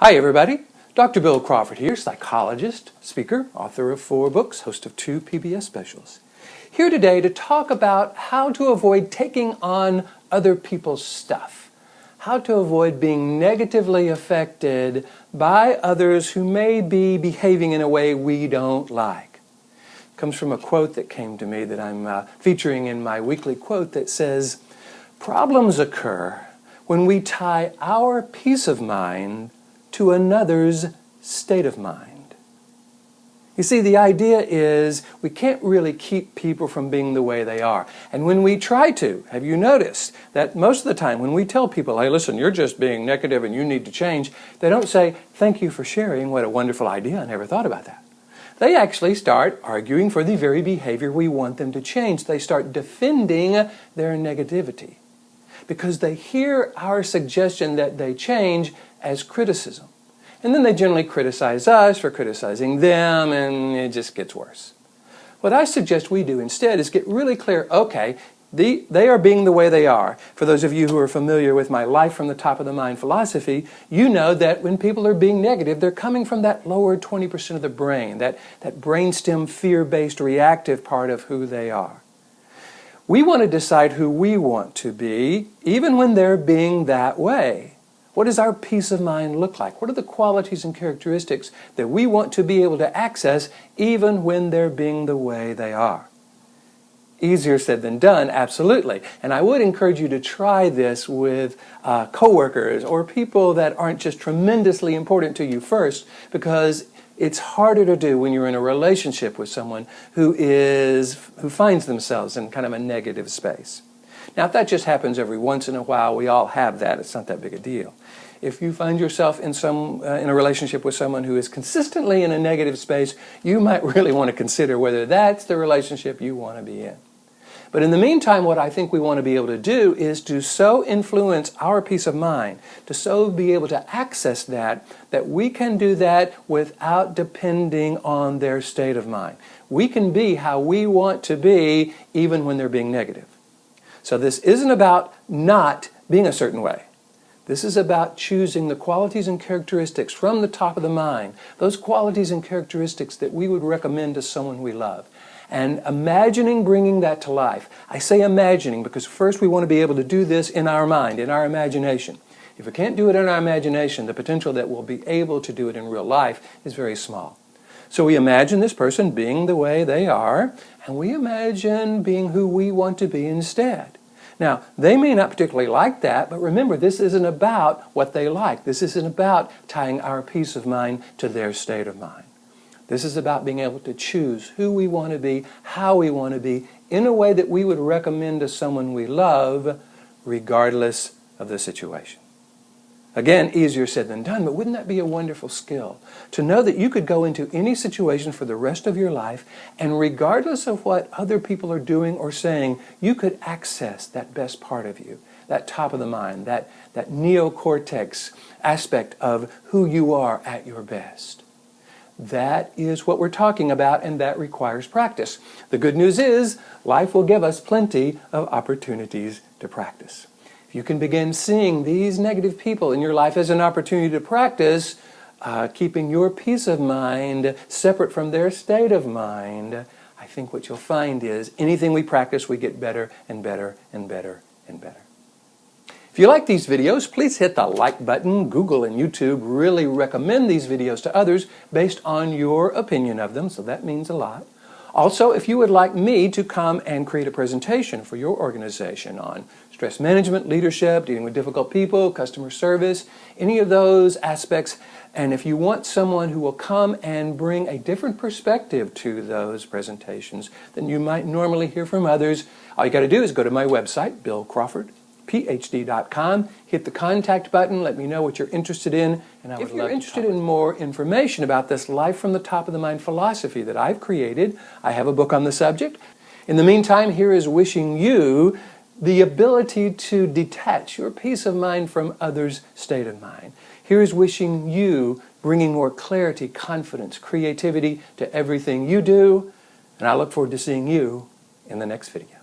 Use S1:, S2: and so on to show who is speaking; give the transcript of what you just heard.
S1: Hi everybody, Dr. Bill Crawford here, psychologist, speaker, author of 4 books, host of 2 PBS specials. Here today to talk about how to avoid taking on other people's stuff. How to avoid being negatively affected by others who may be behaving in a way we don't like. It comes from a quote that came to me that I'm featuring in my weekly quote that says, "Problems occur when we tie our peace of mind to another's state of mind." You see, the idea is we can't really keep people from being the way they are. And when we try to, have you noticed that most of the time when we tell people, hey, listen, you're just being negative and you need to change, they don't say, thank you for sharing, what a wonderful idea, I never thought about that. They actually start arguing for the very behavior we want them to change. They start defending their negativity because they hear our suggestion that they change as criticism. And then they generally criticize us for criticizing them, and it just gets worse. What I suggest we do instead is get really clear, okay, they are being the way they are. For those of you who are familiar with my Life from the Top of the Mind philosophy, you know that when people are being negative, they're coming from that lower 20% of the brain, that brainstem fear-based reactive part of who they are. We want to decide who we want to be, even when they're being that way. What does our peace of mind look like? What are the qualities and characteristics that we want to be able to access even when they're being the way they are? Easier said than done, absolutely. And I would encourage you to try this with coworkers or people that aren't just tremendously important to you first, because it's harder to do when you're in a relationship with someone who finds themselves in kind of a negative space. Now, if that just happens every once in a while, we all have that. It's not that big a deal. If you find yourself in a relationship with someone who is consistently in a negative space, you might really want to consider whether that's the relationship you want to be in. But in the meantime, what I think we want to be able to do is to so influence our peace of mind, to so be able to access that we can do that without depending on their state of mind. We can be how we want to be even when they're being negative. So this isn't about not being a certain way. This is about choosing the qualities and characteristics from the top of the mind, those qualities and characteristics that we would recommend to someone we love, and imagining bringing that to life. I say imagining because first we want to be able to do this in our mind, in our imagination. If we can't do it in our imagination, the potential that we'll be able to do it in real life is very small. So we imagine this person being the way they are, and we imagine being who we want to be instead. Now, they may not particularly like that, but remember, this isn't about what they like. This isn't about tying our peace of mind to their state of mind. This is about being able to choose who we want to be, how we want to be, in a way that we would recommend to someone we love, regardless of the situation. Again, easier said than done, but wouldn't that be a wonderful skill? To know that you could go into any situation for the rest of your life, and regardless of what other people are doing or saying, you could access that best part of you, that top of the mind, that neocortex aspect of who you are at your best. That is what we're talking about, and that requires practice. The good news is, life will give us plenty of opportunities to practice. If you can begin seeing these negative people in your life as an opportunity to practice keeping your peace of mind separate from their state of mind, I think what you'll find is anything we practice, we get better and better and better and better. If you like these videos, please hit the like button. Google and YouTube really recommend these videos to others based on your opinion of them, so that means a lot. Also, if you would like me to come and create a presentation for your organization on stress management, leadership, dealing with difficult people, customer service, any of those aspects, and if you want someone who will come and bring a different perspective to those presentations than you might normally hear from others, all you got to do is go to my website, Ph.D.com, hit the contact button, let me know what you're interested in, and I would love to talk. If you're interested in more information about this Life from the Top of the Mind philosophy that I've created, I have a book on the subject. In the meantime, here is wishing you the ability to detach your peace of mind from others' state of mind. Here is wishing you bringing more clarity, confidence, creativity to everything you do, and I look forward to seeing you in the next video.